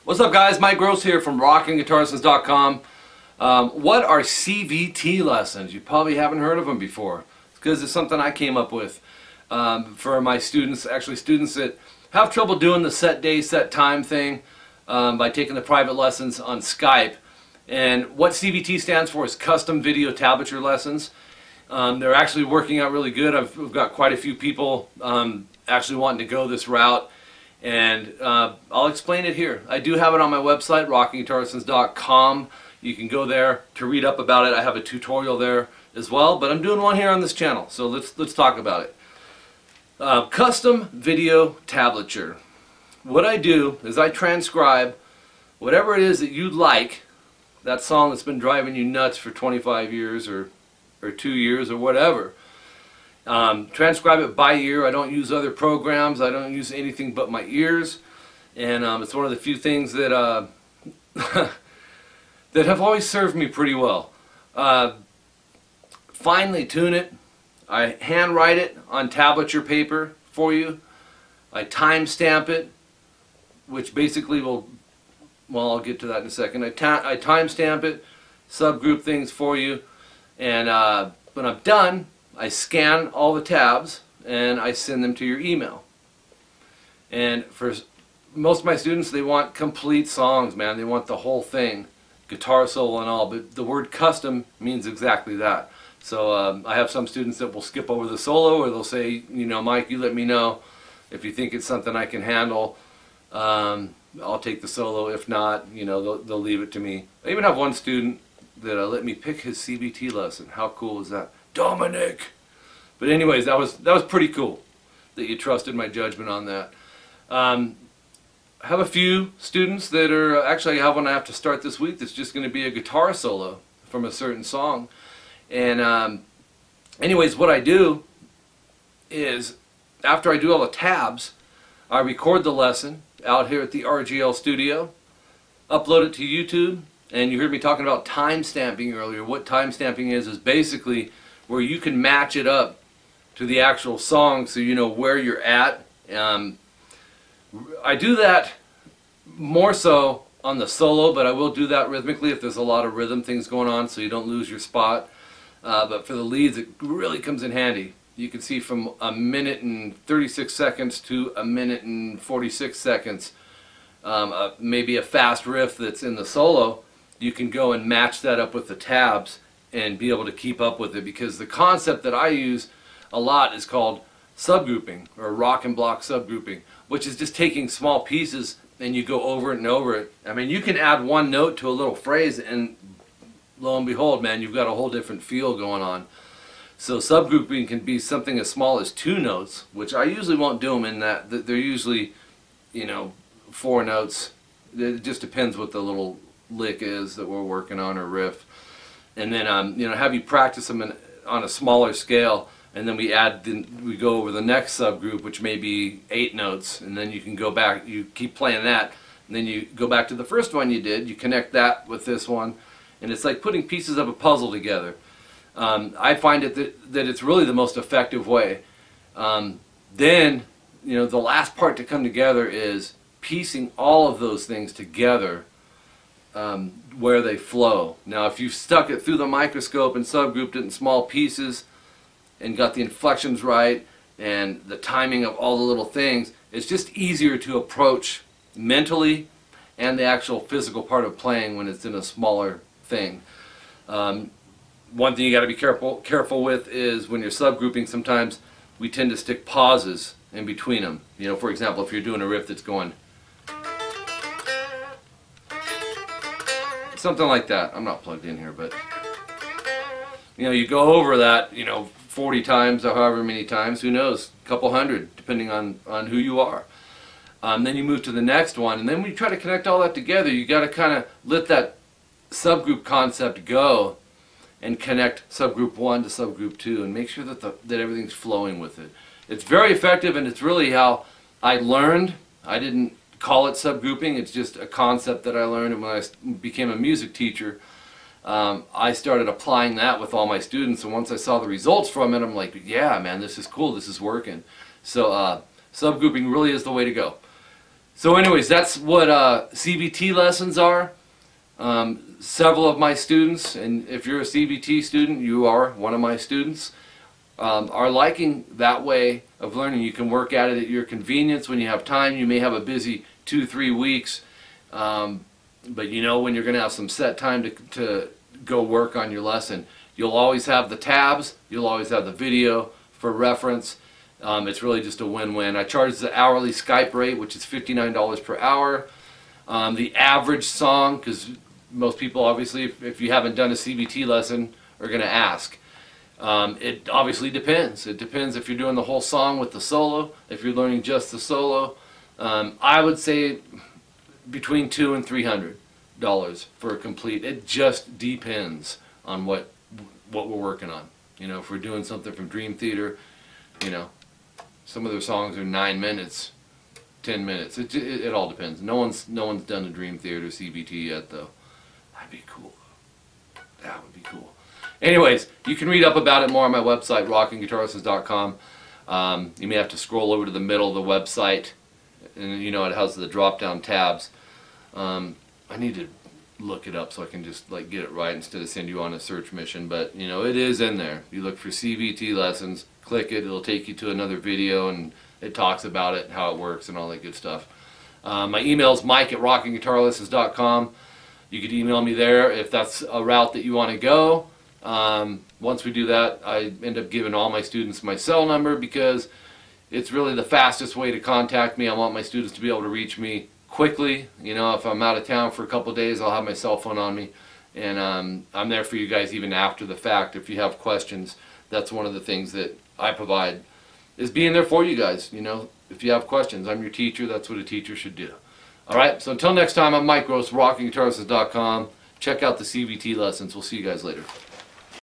What's up, guys? Mike Gross here from rockingguitarlessons.com. What are CVT lessons? You probably haven't heard of them before. It's because it's something I came up with for my students, actually students that have trouble doing the set day, set time thing by taking the private lessons on Skype. And what CVT stands for is Custom Video Tablature Lessons. They're actually working out really good. I've got quite a few people actually wanting to go this route. And I'll explain it here. I do have it on my website, rockingguitarlessons.com. You can go there to read up about it. I have a tutorial there as well, but I'm doing one here on this channel, so let's talk about it. Custom video tablature. What I do is I transcribe whatever it is that you'd like, that song that's been driving you nuts for 25 years or 2 years or whatever. Transcribe it by ear. I don't use other programs. I don't use anything but my ears, and it's one of the few things that that have always served me pretty well. Finely tune it. I hand write it on tablature paper for you. I time stamp it, which basically will, well, I'll get to that in a second. I time stamp it, subgroup things for you, and when I'm done, I scan all the tabs and I send them to your email. And for most of my students, they want complete songs, man. They want the whole thing, guitar solo and all, but the word custom means exactly that. So I have some students that will skip over the solo, or they'll say, you know, Mike, you let me know if you think it's something I can handle. I'll take the solo. If not, you know, they'll leave it to me. I even have one student that let me pick his CVT lesson. How cool is that? Dominic! But anyways, that was pretty cool that you trusted my judgment on that. I have a few students that are, actually I have one I have to start this week that's just going to be a guitar solo from a certain song. And anyways, what I do is, after I do all the tabs, I record the lesson out here at the RGL studio, upload it to YouTube, and you heard me talking about time stamping earlier. What time stamping is basically where you can match it up to the actual song so you know where you're at. I do that more so on the solo, but I will do that rhythmically if there's a lot of rhythm things going on so you don't lose your spot. But for the leads, it really comes in handy. You can see from 1 minute and 36 seconds to 1 minute and 46 seconds, maybe a fast riff that's in the solo, you can go and match that up with the tabs and be able to keep up with it, because the concept that I use a lot is called subgrouping, or rock and block subgrouping, which is just taking small pieces and you go over it and over it. I mean, you can add one note to a little phrase and lo and behold, man, you've got a whole different feel going on. So subgrouping can be something as small as 2 notes, which I usually won't do them in that. They're usually, you know, 4 notes. It just depends what the little lick is that we're working on, or riff. And then you know, have you practice them on a smaller scale, and then we go over the next subgroup, which may be 8 notes, and then you can go back, you keep playing that, and then you go back to the first one you did, you connect that with this one, and it's like putting pieces of a puzzle together. I find it that it's really the most effective way. Then, you know, the last part to come together is piecing all of those things together where they flow. Now, if you've stuck it through the microscope and subgrouped it in small pieces and got the inflections right and the timing of all the little things, it's just easier to approach mentally and the actual physical part of playing when it's in a smaller thing. One thing you got to be careful with is when you're subgrouping, sometimes we tend to stick pauses in between them. You know, for example, if you're doing a riff that's going something like that. I'm not plugged in here, but you know, you go over that, you know, 40 times or however many times, who knows, a couple hundred, depending on who you are. Then you move to the next one, and then when you try to connect all that together, you got to kind of let that subgroup concept go and connect subgroup 1 to subgroup 2 and make sure that that everything's flowing with it. It's very effective, and it's really how I learned. I didn't call it subgrouping, it's just a concept that I learned, and when I became a music teacher, I started applying that with all my students, and once I saw the results from it, I'm like, yeah, man, this is cool, this is working. So subgrouping really is the way to go. So anyways, that's what CVT lessons are. Several of my students, and if you're a CVT student, you are one of my students, are liking that way of learning. You can work at it at your convenience when you have time. You may have a busy 2-3 weeks, but you know when you're going to have some set time to go work on your lesson. You'll always have the tabs, you'll always have the video for reference. It's really just a win-win. I charge the hourly Skype rate, which is $59 per hour. The average song, because most people obviously, if you haven't done a CVT lesson, are going to ask. It obviously depends. It depends if you're doing the whole song with the solo, if you're learning just the solo. I would say between $200 and $300 for a complete. It just depends on what we're working on. You know, if we're doing something from Dream Theater, you know, some of their songs are 9 minutes, 10 minutes. It all depends. No one's done a Dream Theater CVT yet, though. That'd be cool. That would be cool. Anyways, you can read up about it more on my website, rockingguitarlessons.com. You may have to scroll over to the middle of the website, and you know it has the drop-down tabs. I need to look it up so I can just like get it right instead of send you on a search mission. But you know it is in there. You look for CVT lessons, click it. It'll take you to another video, and it talks about it, how it works, and all that good stuff. My email is mike@rockingguitarlessons.com. You could email me there if that's a route that you want to go. Once we do that, I end up giving all my students my cell number because it's really the fastest way to contact me. I want my students to be able to reach me quickly. You know, if I'm out of town for a couple days, I'll have my cell phone on me, and I'm there for you guys even after the fact. If you have questions, that's one of the things that I provide, is being there for you guys. You know, if you have questions, I'm your teacher. That's what a teacher should do. Alright, so until next time, I'm Mike Gross, rockingguitarlessons.com. Check out the CVT lessons. We'll see you guys later.